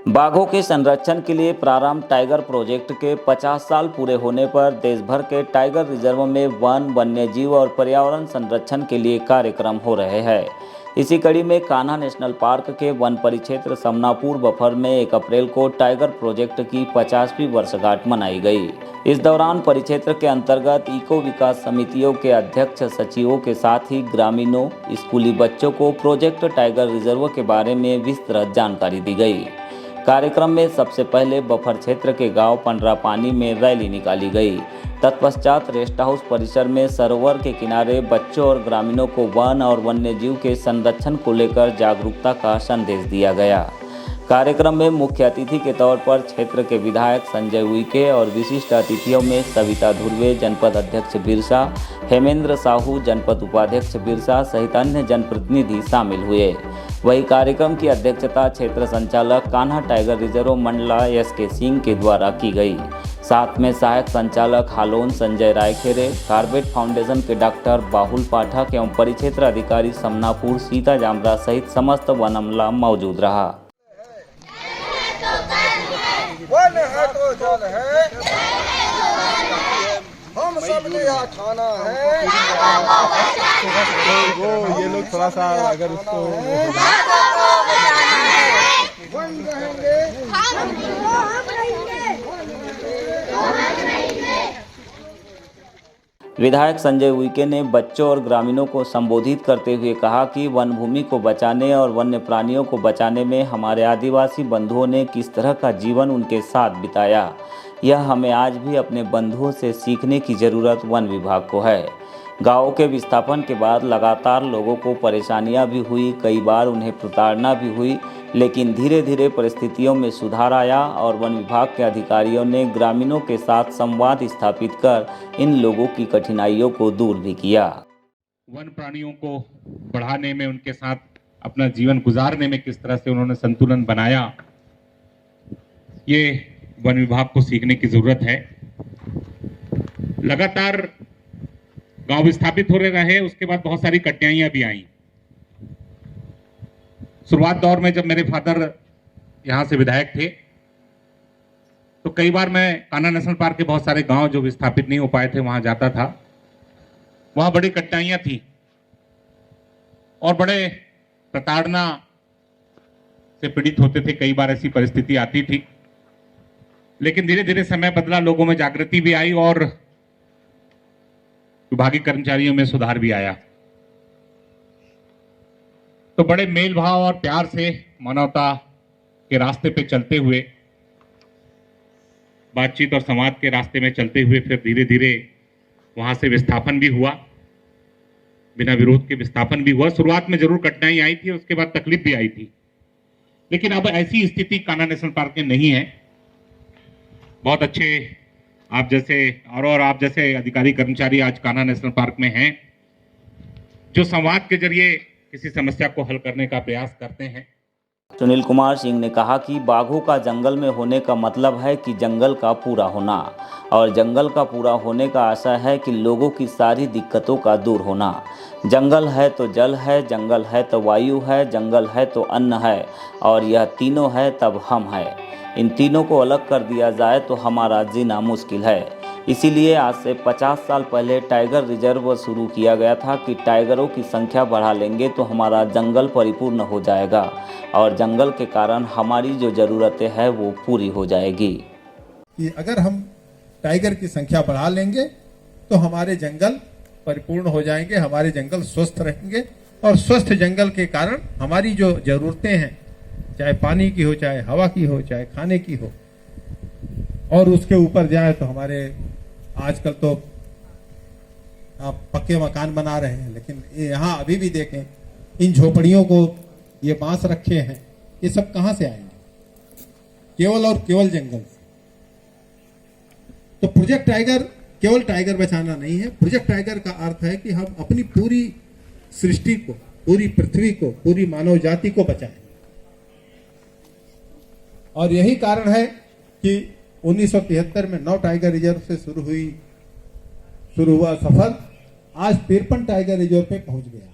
बाघों के संरक्षण के लिए प्रारंभ टाइगर प्रोजेक्ट के 50 साल पूरे होने पर देश भर के टाइगर रिजर्व में वन, वन्यजीव और पर्यावरण संरक्षण के लिए कार्यक्रम हो रहे हैं। इसी कड़ी में कान्हा नेशनल पार्क के वन परिक्षेत्र समनापुर बफर में 1 अप्रैल को टाइगर प्रोजेक्ट की 50वीं वर्षगांठ मनाई गई। इस दौरान परिक्षेत्र के अंतर्गत इको विकास समितियों के अध्यक्ष सचिवों के साथ ही ग्रामीणों, स्कूली बच्चों को प्रोजेक्ट टाइगर रिजर्व के बारे में विस्तृत जानकारी दी गई। कार्यक्रम में सबसे पहले बफर क्षेत्र के गांव पंडरापानी में रैली निकाली गई। तत्पश्चात रेस्ट हाउस परिसर में सरोवर के किनारे बच्चों और ग्रामीणों को वन और वन्यजीव के संरक्षण को लेकर जागरूकता का संदेश दिया गया। कार्यक्रम में मुख्य अतिथि के तौर पर क्षेत्र के विधायक संजय उइके और विशिष्ट अतिथियों में सविता धुर्वे, जनपद अध्यक्ष बिरसा, हेमेंद्र साहू, जनपद उपाध्यक्ष बिरसा सहित अन्य जनप्रतिनिधि शामिल हुए। वही कार्यक्रम की अध्यक्षता क्षेत्र संचालक Kanha tiger reserve Mandla SK Singh के द्वारा की गई। साथ में सहायक संचालक हालोन संजय रायखेरे, कार्बेट फाउंडेशन के डॉक्टर बाहुल पाठक एवं परिक्षेत्र अधिकारी समनापुर सीता जामरा सहित समस्त वन अमला मौजूद रहा। वन है तो जल है, हम सब ने यहाँ खाना है। वो ये लोग थोड़ा सा अगर उसको वन रहेंगे, विधायक संजय उइके ने बच्चों और ग्रामीणों को संबोधित करते हुए कहा कि वन भूमि को बचाने और वन्य प्राणियों को बचाने में हमारे आदिवासी बंधुओं ने किस तरह का जीवन उनके साथ बिताया, यह हमें आज भी अपने बंधुओं से सीखने की ज़रूरत वन विभाग को है। गाँव के विस्थापन के बाद लगातार लोगों को परेशानियां भी हुई, कई बार उन्हें प्रताड़ना भी हुई, लेकिन धीरे धीरे परिस्थितियों में सुधार आया और वन विभाग के अधिकारियों ने ग्रामीणों के साथ संवाद स्थापित कर इन लोगों की कठिनाइयों को दूर भी किया। वन प्राणियों को बढ़ाने में, उनके साथ अपना जीवन गुजारने में किस तरह से उन्होंने संतुलन बनाया, ये वन विभाग को सीखने की जरूरत है। लगातार गांव विस्थापित हो रहे, उसके बाद बहुत सारी कठिनाइयां भी आई। शुरुआत दौर में जब मेरे फादर यहां से विधायक थे तो कई बार मैं कान्हा नेशनल पार्क के बहुत सारे गांव जो विस्थापित नहीं हो पाए थे वहां जाता था। वहां बड़ी कठिनाइयां थी और बड़े प्रताड़ना से पीड़ित होते थे। कई बार ऐसी परिस्थिति आती थी, लेकिन धीरे धीरे समय बदला, लोगों में जागृति भी आई और विभागीय कर्मचारियों में सुधार भी आया। तो बड़े मेल भाव और प्यार से मानवता के रास्ते पे चलते हुए, बातचीत और संवाद के रास्ते में चलते हुए फिर धीरे धीरे वहां से विस्थापन भी हुआ, बिना विरोध के विस्थापन भी हुआ। शुरुआत में जरूर कठिनाई आई थी, उसके बाद तकलीफ भी आई थी, लेकिन अब ऐसी स्थिति कान्हा नेशनल पार्क में नहीं है। बहुत अच्छे आप जैसे अधिकारी कर्मचारी आज कान्हा नेशनल पार्क में हैं, जो संवाद के जरिए किसी समस्या को हल करने का प्रयास करते हैं। सुनील कुमार सिंह ने कहा कि बाघों का जंगल में होने का मतलब है कि जंगल का पूरा होना, और जंगल का पूरा होने का आशय है कि लोगों की सारी दिक्कतों का दूर होना। जंगल है तो जल है, जंगल है तो वायु है, जंगल है तो अन्न है, और यह तीनों है तब हम है। इन तीनों को अलग कर दिया जाए तो हमारा जीना मुश्किल है। इसीलिए आज से 50 साल पहले टाइगर रिजर्व शुरू किया गया था कि टाइगरों की संख्या बढ़ा लेंगे तो हमारा जंगल परिपूर्ण हो जाएगा और जंगल के कारण हमारी जो ज़रूरतें हैं वो पूरी हो जाएगी। कि अगर हम टाइगर की संख्या बढ़ा लेंगे तो हमारे जंगल परिपूर्ण हो जाएंगे, हमारे जंगल स्वस्थ रहेंगे, और स्वस्थ जंगल के कारण हमारी जो जरूरतें हैं, चाहे पानी की हो, चाहे हवा की हो, चाहे खाने की हो, और उसके ऊपर जाए तो हमारे आजकल तो आप पक्के मकान बना रहे हैं, लेकिन यहाँ अभी भी देखें इन झोपड़ियों को ये बांस रखे हैं, ये सब कहां से आएंगे? केवल और केवल जंगल से। तो प्रोजेक्ट टाइगर केवल टाइगर बचाना नहीं है। प्रोजेक्ट टाइगर का अर्थ है कि हम अपनी पूरी सृष्टि को, पूरी पृथ्वी को, पूरी मानव जाति को बचाएं। और यही कारण है कि 1973 में 9 टाइगर रिजर्व से शुरू हुआ सफर आज 53 टाइगर रिजर्व पे पहुंच गया।